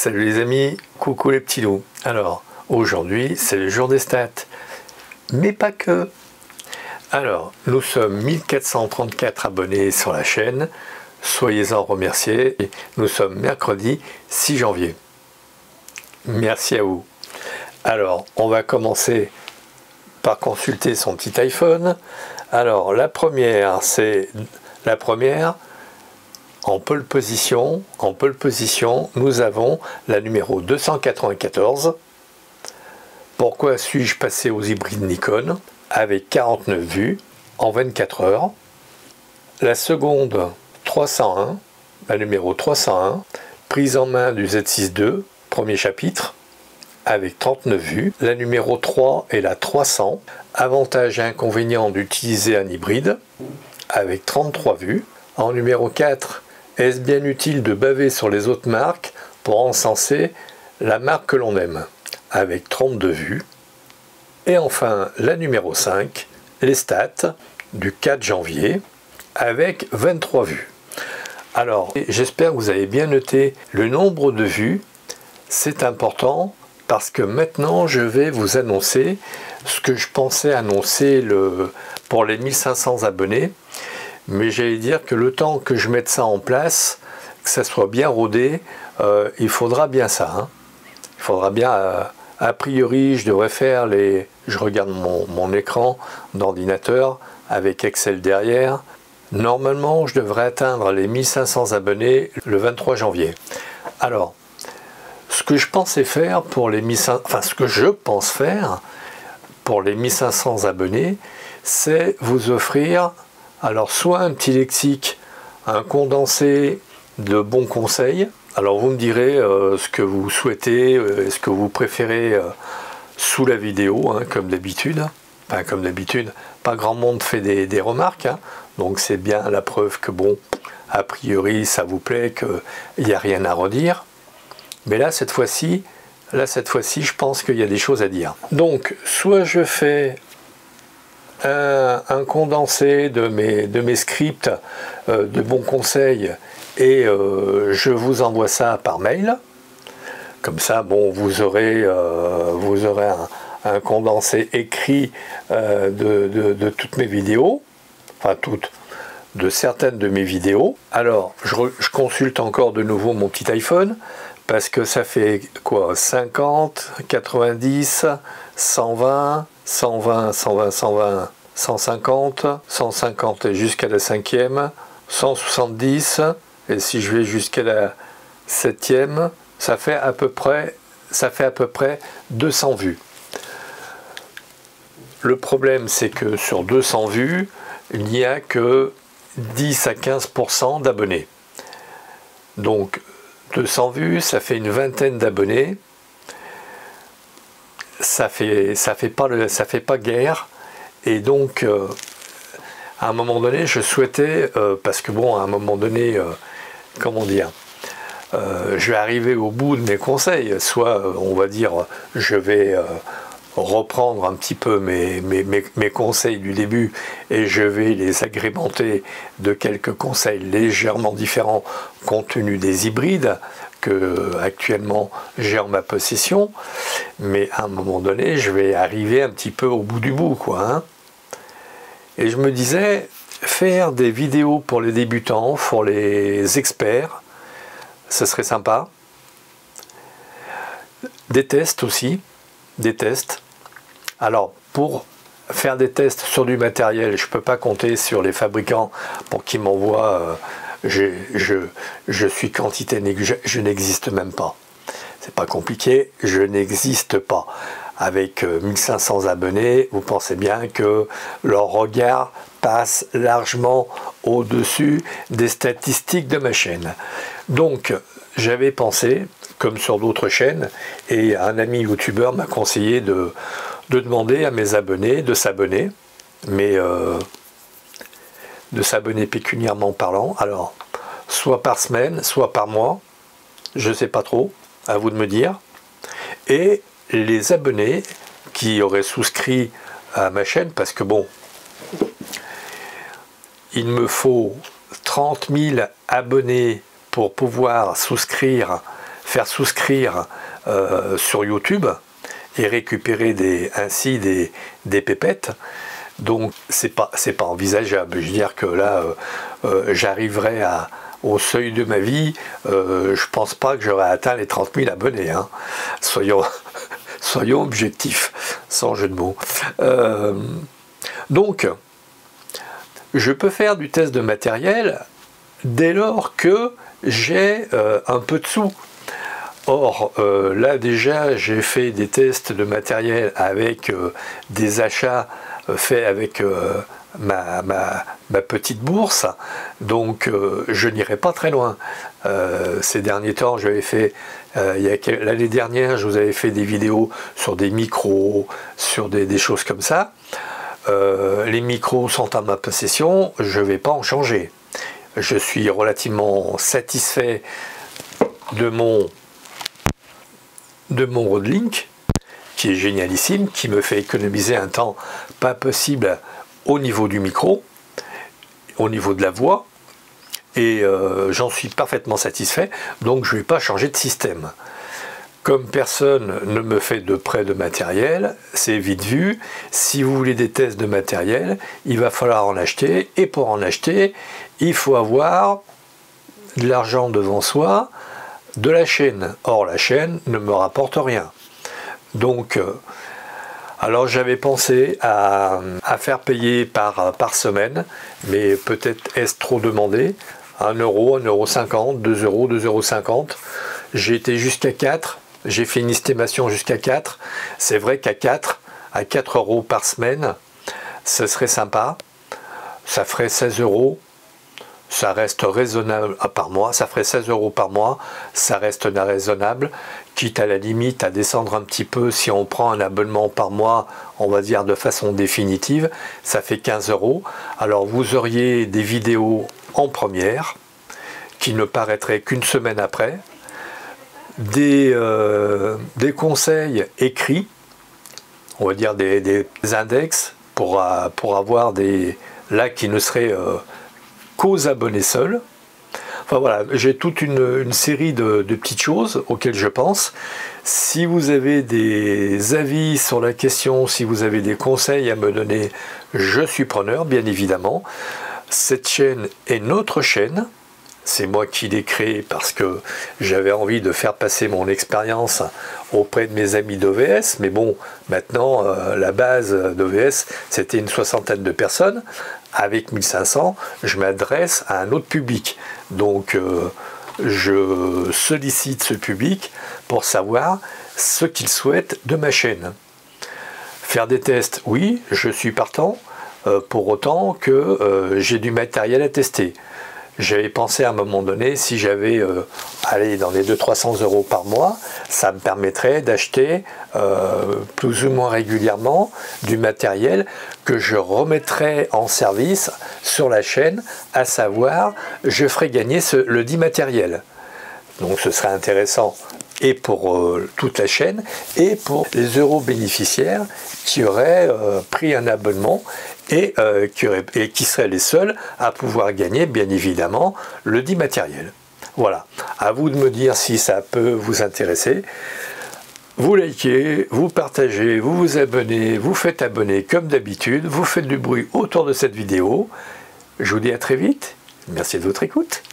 Salut les amis, coucou les petits loups. Alors, aujourd'hui, c'est le jour des stats, mais pas que. Alors, nous sommes 1434 abonnés sur la chaîne, soyez-en remerciés. Nous sommes mercredi 6 janvier. Merci à vous. Alors, on va commencer par consulter son petit iPhone. Alors, la première, en pole position, nous avons la numéro 294. Pourquoi suis-je passé aux hybrides Nikon avec 49 vues en 24 heures. La seconde 301, la numéro 301, prise en main du Z6 II, premier chapitre, avec 39 vues. La numéro 3 est la 300, avantages et inconvénients d'utiliser un hybride, avec 33 vues. En numéro 4, est-ce bien utile de baver sur les autres marques pour encenser la marque que l'on aime, avec 32 vues. Et enfin, la numéro 5, les stats du 4 janvier, avec 23 vues. Alors, j'espère que vous avez bien noté le nombre de vues. C'est important parce que maintenant, je vais vous annoncer ce que je pensais annoncer pour les 1500 abonnés. Mais j'allais dire que le temps que je mette ça en place, que ça soit bien rodé, il faudra bien ça. Hein. Il faudra bien, a priori, je devrais faire je regarde mon écran d'ordinateur avec Excel derrière. Normalement, je devrais atteindre les 1500 abonnés le 23 janvier. Alors, ce que je pensais faire pour les 1500, enfin ce que je pense faire pour les 1500 abonnés, c'est vous offrir alors soit un petit lexique, un condensé de bons conseils. Alors vous me direz ce que vous souhaitez, ce que vous préférez sous la vidéo, hein, comme d'habitude. Enfin comme d'habitude, pas grand monde fait des remarques, hein, donc c'est bien la preuve que bon, a priori ça vous plaît, qu'il n'y a rien à redire. Mais là cette fois-ci, je pense qu'il y a des choses à dire. Donc soit je fais un condensé de mes scripts de bons conseils et je vous envoie ça par mail. Comme ça, bon, vous aurez un condensé écrit de toutes mes vidéos, enfin de certaines de mes vidéos. Alors, je consulte encore de nouveau mon petit iPhone parce que ça fait quoi, 50, 90, 120, 120, 120, 120, 150, 150 et jusqu'à la 5e, 170, et si je vais jusqu'à la 7e, ça fait à peu près 200 vues. Le problème, c'est que sur 200 vues, il n'y a que 10 à 15% d'abonnés. Donc 200 vues, ça fait une vingtaine d'abonnés. Ça fait pas guère. Et donc, à un moment donné, je souhaitais, parce que bon, à un moment donné, comment dire, je vais arriver au bout de mes conseils. Soit, on va dire, je vais reprendre un petit peu mes conseils du début et je vais les agrémenter de quelques conseils légèrement différents compte tenu des hybrides que actuellement j'ai en ma possession, mais à un moment donné je vais arriver un petit peu au bout du bout, quoi, hein. Et je me disais, faire des vidéos pour les débutants, pour les experts, ce serait sympa. Des tests aussi, des tests. Alors pour faire des tests sur du matériel, je ne peux pas compter sur les fabricants pour qu'ils m'envoient je suis quantité négligeable, je n'existe même pas. C'est pas compliqué, je n'existe pas. Avec 1500 abonnés, vous pensez bien que leur regard passe largement au-dessus des statistiques de ma chaîne. Donc, j'avais pensé, comme sur d'autres chaînes, et un ami youtubeur m'a conseillé de demander à mes abonnés de s'abonner, mais de s'abonner pécuniairement parlant, alors soit par semaine, soit par mois, je ne sais pas trop, à vous de me dire. Et les abonnés qui auraient souscrit à ma chaîne, parce que bon, il me faut 30 000 abonnés pour pouvoir souscrire faire souscrire sur YouTube et récupérer ainsi des pépettes. Donc c'est pas envisageable. Je veux dire que là, j'arriverai au seuil de ma vie, je pense pas que j'aurai atteint les 30 000 abonnés. Hein. Soyons objectifs, sans jeu de mots. Donc, je peux faire du test de matériel dès lors que j'ai un peu de sous. Or, là déjà, j'ai fait des tests de matériel avec des achats faits avec ma petite bourse, donc je n'irai pas très loin. Ces derniers temps, j'avais fait, l'année dernière, je vous avais fait des vidéos sur des micros, sur des choses comme ça. Les micros sont à ma possession, je ne vais pas en changer. Je suis relativement satisfait de mon Rode Link, qui est génialissime, qui me fait économiser un temps pas possible au niveau du micro, au niveau de la voix, et j'en suis parfaitement satisfait, donc je ne vais pas changer de système. Comme personne ne me fait de prêt de matériel, c'est vite vu. Si vous voulez des tests de matériel, il va falloir en acheter, et pour en acheter, il faut avoir de l'argent devant soi, de la chaîne. Or, la chaîne ne me rapporte rien. Donc, alors j'avais pensé à faire payer par semaine, mais peut-être est-ce trop demandé. 1 euro, 1,50 €, 2 euros, 2,50 €. J'ai été jusqu'à 4. J'ai fait une estimation jusqu'à 4. C'est vrai qu'à 4 € par semaine, ce serait sympa. Ça ferait 16 €. Ça reste raisonnable par mois. Ça ferait 16 € par mois. Ça reste raisonnable. Quitte à la limite à descendre un petit peu si on prend un abonnement par mois, on va dire de façon définitive. Ça fait 15 €. Alors vous auriez des vidéos en première qui ne paraîtraient qu'une semaine après. Des conseils écrits, on va dire des index pour avoir des là qui ne seraient qu'aux abonnés seuls. Enfin voilà, j'ai toute une série de petites choses auxquelles je pense. Si vous avez des avis sur la question, si vous avez des conseils à me donner, je suis preneur, bien évidemment. Cette chaîne est notre chaîne. C'est moi qui l'ai créé parce que j'avais envie de faire passer mon expérience auprès de mes amis d'OVS. Mais bon, maintenant, la base d'OVS, c'était une 60aine de personnes. Avec 1500, je m'adresse à un autre public. Donc, je sollicite ce public pour savoir ce qu'il souhaite de ma chaîne. Faire des tests, oui, je suis partant, pour autant que j'ai du matériel à tester. J'avais pensé à un moment donné, si j'avais allé dans les 200-300 € par mois, ça me permettrait d'acheter plus ou moins régulièrement du matériel que je remettrais en service sur la chaîne, à savoir, je ferais gagner le dit matériel. Donc ce serait intéressant et pour toute la chaîne et pour les euros bénéficiaires qui auraient pris un abonnement et qui seraient les seuls à pouvoir gagner, bien évidemment, le dit matériel. Voilà, à vous de me dire si ça peut vous intéresser. Vous likez, vous partagez, vous vous abonnez, vous faites abonner comme d'habitude, vous faites du bruit autour de cette vidéo. Je vous dis à très vite, merci de votre écoute.